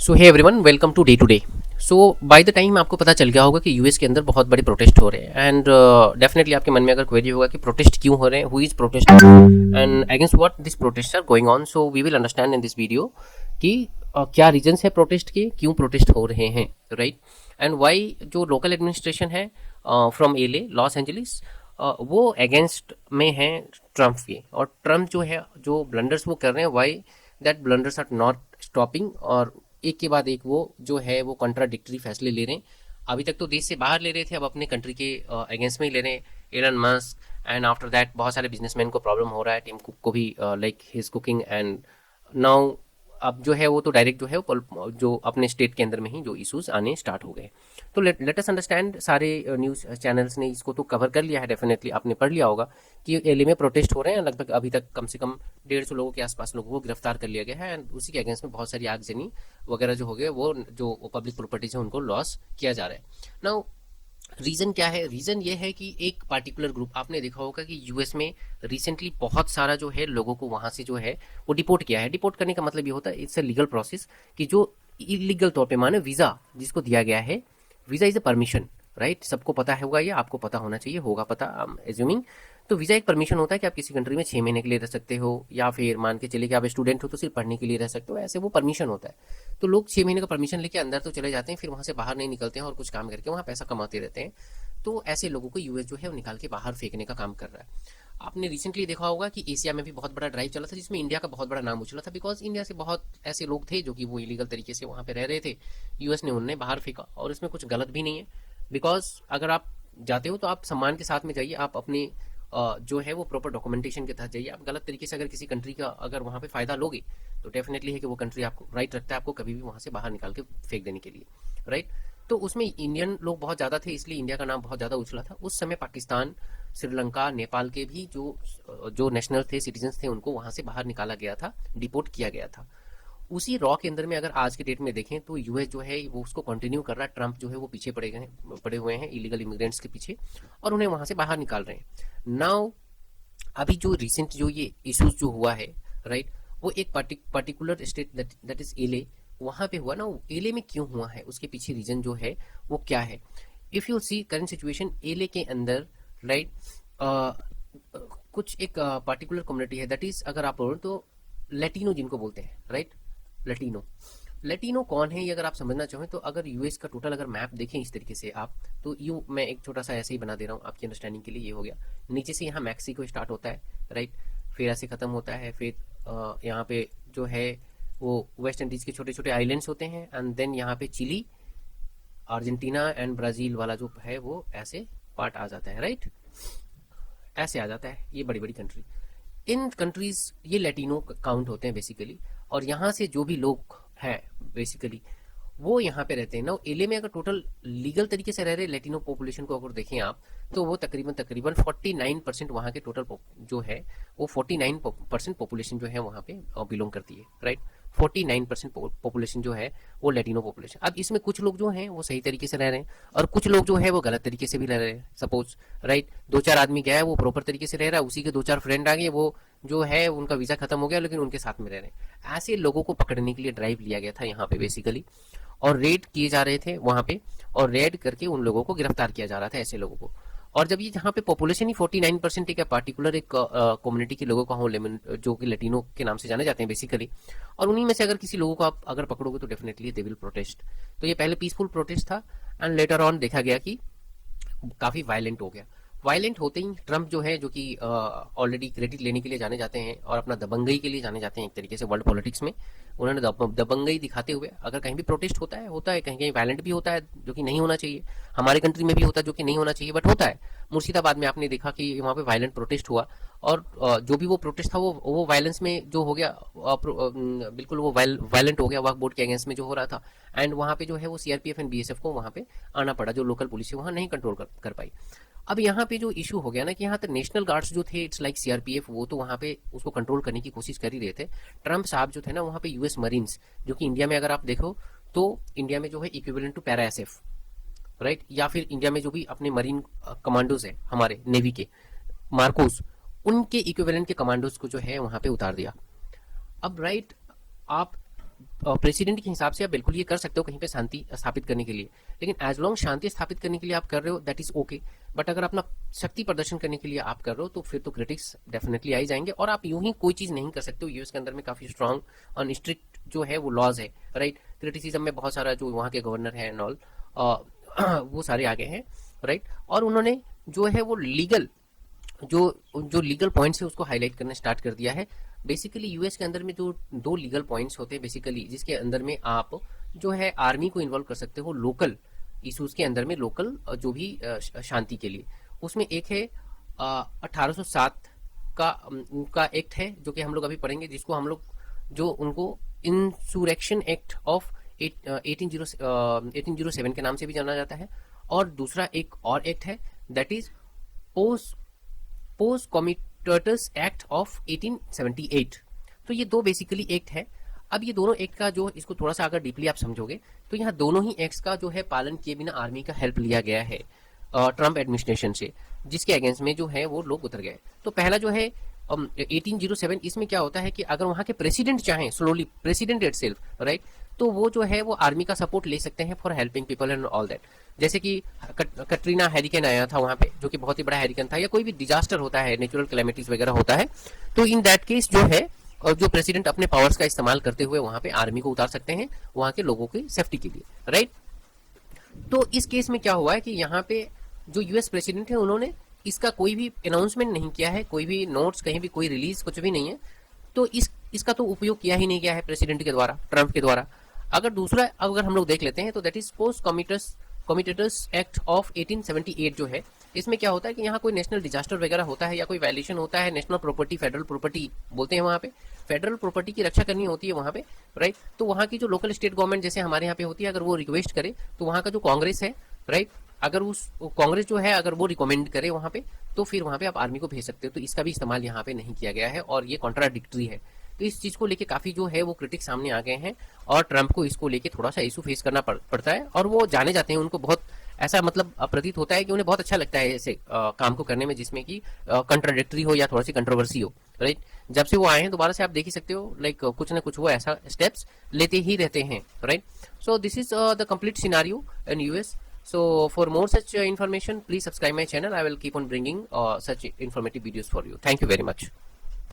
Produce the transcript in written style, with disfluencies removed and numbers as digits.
So hey everyone, welcome to day. So by the time आपको पता चल गया होगा कि यूएस के अंदर बहुत बड़े प्रोटेस्ट हो रहे हैं एंड डेफिनेटली आपके मन में अगर क्वेरी होगा कि प्रोटेस्ट क्यों हो रहे हैं, who is protest and against what this protest are going on. So we will understand in this video कि क्या रीजंस है प्रोटेस्ट के, क्यों प्रोटेस्ट हो रहे हैं, राइट। एंड वाई जो लोकल एडमिनिस्ट्रेशन है फ्रॉम एले लॉस एंजलिस वो अगेंस्ट में है ट्रम्प के, और ट्रम्प जो है जो ब्लंडर्स वो कर रहे हैं, why that blunders are not stopping, और एक के बाद एक वो जो है वो कॉन्ट्राडिक्टरी फैसले ले रहे हैं। अभी तक तो देश से बाहर ले रहे थे, अब अपने कंट्री के अगेंस्ट में ही ले रहे हैं। Elon Musk and after that बहुत सारे बिजनेसमैन को प्रॉब्लम हो रहा है, टिम कुक को भी like his cooking and now अब जो है वो तो डायरेक्ट जो है जो अपने स्टेट के अंदर में ही जो इश्यूज आने स्टार्ट हो गए। तो लेट अस अंडरस्टैंड, सारे न्यूज़ चैनल्स ने इसको तो कवर कर लिया है, डेफिनेटली आपने पढ़ लिया होगा कि एलए में प्रोटेस्ट हो रहे हैं। लगभग अभी तक कम से कम 150 लोगों के आसपास लोगों को गिरफ्तार कर लिया गया है एंड उसी के अगेंस्ट में बहुत सारी आगजनी वगैरह जो हो गए, वो जो पब्लिक प्रॉपर्टीज है उनको लॉस किया जा रहा है। नाउ रीजन क्या है? रीजन ये है कि एक पार्टिकुलर ग्रुप, आपने देखा होगा कि यूएस में रिसेंटली बहुत सारा जो है लोगों को वहां से जो है वो डिपोर्ट किया है। डिपोर्ट करने का मतलब ये होता है इट्स अ लीगल प्रोसेस कि जो इलीगल तौर पे माने वीजा जिसको दिया गया है, visa is a permission, right. सबको पता होगा, ये आपको पता होना चाहिए, होगा पता, एज्यूमिंग। तो वीजा एक परमिशन होता है कि आप किसी कंट्री में 6 महीने के लिए रह सकते हो, या फिर मान के चलिए कि आप स्टूडेंट हो तो सिर्फ पढ़ने के लिए रह सकते हो, ऐसे वो परमिशन होता है। तो लोग 6 महीने का परमिशन लेके अंदर तो चले जाते हैं, फिर वहां से बाहर नहीं निकलते हैं और कुछ काम करके वहां पैसा कमाते रहते हैं। तो ऐसे लोगों को यूएस जो है वो निकाल के बाहर फेंकने का काम कर रहा है। आपने रिसेंटली देखा होगा कि एशिया में भी बहुत बड़ा ड्राइव चला था जिसमें इंडिया का बहुत बड़ा नाम उछला था, बिकॉज इंडिया से बहुत ऐसे लोग थे जो कि वो इलीगल तरीके से वहां पे रह रहे थे। यूएस ने उन्हें बाहर फेंका और इसमें कुछ गलत भी नहीं है, बिकॉज अगर आप जाते हो तो आप सम्मान के साथ में जाइए, आप अपने जो है वो प्रॉपर डॉक्यूमेंटेशन के तहत जाइए। आप गलत तरीके से अगर किसी कंट्री का अगर वहां पे फायदा लोगे तो डेफिनेटली है कि वो कंट्री आपको राइट रखता है आपको कभी भी वहां से बाहर निकाल के फेंक देने के लिए, राइट। तो उसमें इंडियन लोग बहुत ज़्यादा थे, इसलिए इंडिया का नाम बहुत ज़्यादा उछला था। उस समय पाकिस्तान, श्रीलंका, नेपाल के भी जो जो नेशनल थे, सिटीजन्स थे, उनको वहां से बाहर निकाला गया था, डिपोर्ट किया गया था। उसी रॉ के अंदर में अगर आज के डेट में देखें तो यूएस जो है वो उसको कंटिन्यू कर रहा है। ट्रम्प जो है वो पीछे पड़े हुए हैं इलीगल इमिग्रेंट्स के पीछे, और उन्हें वहां से बाहर निकाल रहे हैं। नाउ अभी जो रिसेंट जो ये इश्यूज जो हुआ है, राइट, वो एक पर्टिकुलर स्टेट दैट इज एले, वहां पे हुआ ना। एले में क्यों हुआ है, उसके पीछे रीजन जो है वो क्या है? If you see current situation LA के अंदर, राइट, कुछ एक पर्टिकुलर कम्युनिटी है, दैट इज अगर आप बोलो तो लैटिनो जिनको बोलते हैं, राइट। लैटिनो, लैटिनो कौन है ये अगर आप समझना चाहें तो अगर यूएस का टोटल अगर मैप देखें इस तरीके से आप, तो यू मैं एक छोटा सा ऐसे ही बना दे रहा हूँ आपकी अंडरस्टैंडिंग के लिए। ये हो गया, नीचे से यहाँ मैक्सिको स्टार्ट होता है, राइट, फिर ऐसे खत्म होता है, फिर यहाँ पे जो है वो वेस्ट इंडीज के छोटे छोटे आइलैंड्स होते हैं, एंड देन यहाँ पे चिली, अर्जेंटीना एंड ब्राजील वाला जो है वो ऐसे पार्ट आ जाता है, राइट, ऐसे आ जाता है ये बड़ी बड़ी कंट्री। इन कंट्रीज ये लैटिनो काउंट होते हैं बेसिकली, और यहाँ से जो भी लोग हैं बेसिकली वो यहाँ पे रहते हैं ना। एले में अगर टोटल लीगल तरीके से रह रहे लैटिनो पॉपुलेशन को अगर देखें आप, तो वो तकरीबन तकरीबन 49% वहाँ के टोटल जो है वो 49% पॉपुलेशन जो है वहाँ पे बिलोंग करती है, राइट। 49% पॉपुलेशन जो है वो लैटिनो पॉपुलेशन। अब इसमें कुछ लोग जो हैं वो सही तरीके से रह रहे हैं और कुछ लोग जो है वो गलत तरीके से भी रह रहे हैं। सपोज, राइट, 2-4 आदमी गया है वो प्रॉपर तरीके से रह रहा है, उसी के 2-4 फ्रेंड आ गए, वो जो है उनका वीजा खत्म हो गया लेकिन उनके साथ में रह रहे हैं। ऐसे लोगों को पकड़ने के लिए ड्राइव लिया गया था यहाँ पे बेसिकली, और रेड किए जा रहे थे वहां पे, और रेड करके उन लोगों को गिरफ्तार किया जा रहा था, ऐसे लोगों को। और जब ये जहाँ पे पॉपुलेशन ही 49% एक पार्टिकुलर एक कम्युनिटी के लोगों का हो, जो कि लैटिनो के नाम से जाने जाते हैं बेसिकली, और उन्हीं में से अगर किसी लोगों को आप अगर पकड़ोगे तो डेफिनेटली दे विल प्रोटेस्ट। तो ये पहले पीसफुल प्रोटेस्ट था एंड लेटर ऑन देखा गया कि काफी वायलेंट हो गया। वायलेंट होते ही ट्रम्प जो है, जो कि ऑलरेडी क्रेडिट लेने के लिए जाने जाते हैं और अपना दबंगई के लिए जाने जाते हैं एक तरीके से वर्ल्ड पॉलिटिक्स में, उन्होंने दबंगई दिखाते हुए अगर कहीं भी प्रोटेस्ट होता है कहीं कहीं वायलेंट भी होता है जो कि नहीं होना चाहिए, हमारे कंट्री में भी होता है जो कि नहीं होना चाहिए, बट होता है। मुर्शिदाबाद में आपने देखा कि वहाँ पे वायलेंट प्रोटेस्ट हुआ, और जो भी वो प्रोटेस्ट था वो वायलेंस में जो हो गया, बिल्कुल वो वायलेंट हो गया वक्फ बोर्ड के अगेंस्ट में जो हो रहा था। एंड वहाँ पे जो है वो सीआरपीएफ एंड बीएसएफ को वहाँ पे आना पड़ा, जो लोकल पुलिस है वहाँ नहीं कंट्रोल कर पाई। अब यहाँ पे जो इशू हो गया ना कि यहाँ तक नेशनल गार्ड्स जो थे, इट्स लाइक सीआरपीएफ, वो तो वहाँ पे उसको कंट्रोल करने की कोशिश कर ही रहे थे। ट्रम्प साहब जो थे ना वहाँ पे यूएस मरीन्स, जो कि इंडिया में अगर आप देखो तो इंडिया में जो है equivalent to para SF, right, या फिर इंडिया में जो भी अपने मरीन कमांडोज है हमारे नेवी के, मार्कोस, उनके इक्विवेलेंट के कमांडोज को जो है वहाँ पे उतार दिया। अब राइट, आप प्रेसिडेंट के हिसाब से आप बिल्कुल ये कर सकते हो कहीं पे शांति स्थापित करने के लिए, लेकिन एज लॉन्ग शांति स्थापित करने के लिए आप कर रहे हो दैट इज ओके। बट अगर अपना शक्ति प्रदर्शन करने के लिए आप कर रहे हो तो फिर तो क्रिटिक्स डेफिनेटली आ ही जाएंगे, और आप यूं ही कोई चीज नहीं कर सकते हो। यूएस के अंदर में काफी स्ट्रांग और स्ट्रिक्ट जो है वो लॉज है, राइट। क्रिटिसिज्म में बहुत सारा जो वहाँ के गवर्नर है एंड ऑल वो सारे आगे हैं, राइट। और उन्होंने जो है वो लीगल जो लीगल पॉइंट्स है उसको हाईलाइट करना स्टार्ट कर दिया है। बेसिकली यूएस के अंदर में जो 2 लीगल पॉइंट्स होते हैं बेसिकली, जिसके अंदर में आप जो है आर्मी को इन्वॉल्व कर सकते हो लोकल इशूज के अंदर में, लोकल जो भी शांति के लिए। उसमें एक है 1807 का एक्ट है जो कि हम लोग अभी पढ़ेंगे, जिसको हम लोग जो उनको इंसुरेक्शन एक्ट ऑफ 1807 के नाम से भी जाना जाता है। और दूसरा एक और एक्ट है that is posse comitatus act of 1878। तो ये 2 बेसिकली एक्ट है। अब ये दोनों एक्ट का जो इसको थोड़ा सा अगर डीपली आप समझोगे तो यहाँ दोनों ही एक्ट्स का जो है पालन किए बिना आर्मी का हेल्प लिया गया है ट्रम्प एडमिनिस्ट्रेशन से, जिसके अगेंस्ट में जो है वो लोग उतर गए। तो पहला जो है 1807, इसमें क्या होता है कि अगर वहां के प्रेसिडेंट चाहें, स्लोली प्रेसिडेंट इटसेल्फ, राइट, तो वो जो है वो आर्मी का सपोर्ट ले सकते हैं for helping people and all that. जैसे कि कटरीना हैरिकेन आया था वहां पे, जो कि बहुत ही बड़ा हैरिकेन था, या कोई भी डिजास्टर होता है, नेचुरल कैलेमिटीज वगैरह होता है, तो इन दैट केस जो है जो प्रेसिडेंट अपने पावर्स का इस्तेमाल करते हुए वहां पे आर्मी को उतार सकते हैं वहां के लोगों की सेफ्टी के लिए, राइट। तो इस केस में क्या हुआ है कि यहाँ पे जो यूएस प्रेसिडेंट है उन्होंने इसका कोई भी अनाउंसमेंट नहीं किया है, कोई भी नोट्स कहीं भी कोई रिलीज कुछ भी नहीं है, तो इसका तो उपयोग किया ही नहीं गया है प्रेसिडेंट के द्वारा, ट्रम्प के द्वारा। अगर दूसरा अगर हम लोग देख लेते हैं तो that is posse comitatus act of 1878 जो है, इसमें क्या होता है कि यहाँ कोई नेशनल डिजास्टर वगैरह होता है या कोई वायलेशन होता है, नेशनल प्रॉपर्टी, फेडरल प्रॉपर्टी बोलते हैं वहाँ पे, फेडरल प्रॉपर्टी की रक्षा करनी होती है वहाँ पे, राइट। तो वहाँ की जो लोकल स्टेट गवर्नमेंट जैसे हमारे यहाँ पे होती है, अगर वो रिक्वेस्ट करे तो वहाँ का जो कांग्रेस है, राइट, अगर उस कांग्रेस जो है अगर वो रिकमेंड करे वहाँ पे, तो फिर वहाँ पे आप आर्मी को भेज सकते हो। तो इसका भी इस्तेमाल यहाँ पे नहीं किया गया है और ये कॉन्ट्राडिक्टरी है। तो इस चीज को लेके काफी जो है वो क्रिटिक सामने आ गए हैं और ट्रम्प को इसको लेके थोड़ा सा इशू फेस करना पड़ता है, और वो जाने जाते हैं, उनको बहुत ऐसा मतलब प्रतीत होता है कि उन्हें बहुत अच्छा लगता है ऐसे काम को करने में जिसमें कि कंट्राडिक्टरी हो या थोड़ा सी कंट्रोवर्सी हो, राइट। जब से वो आए हैं दोबारा से आप देख ही सकते हो, लाइक कुछ ना कुछ वो ऐसा स्टेप्स लेते ही रहते हैं, right. So this is the complete scenario in US. So for more such information, please subscribe my channel. I will keep on bringing such informative videos for you. Thank you very much.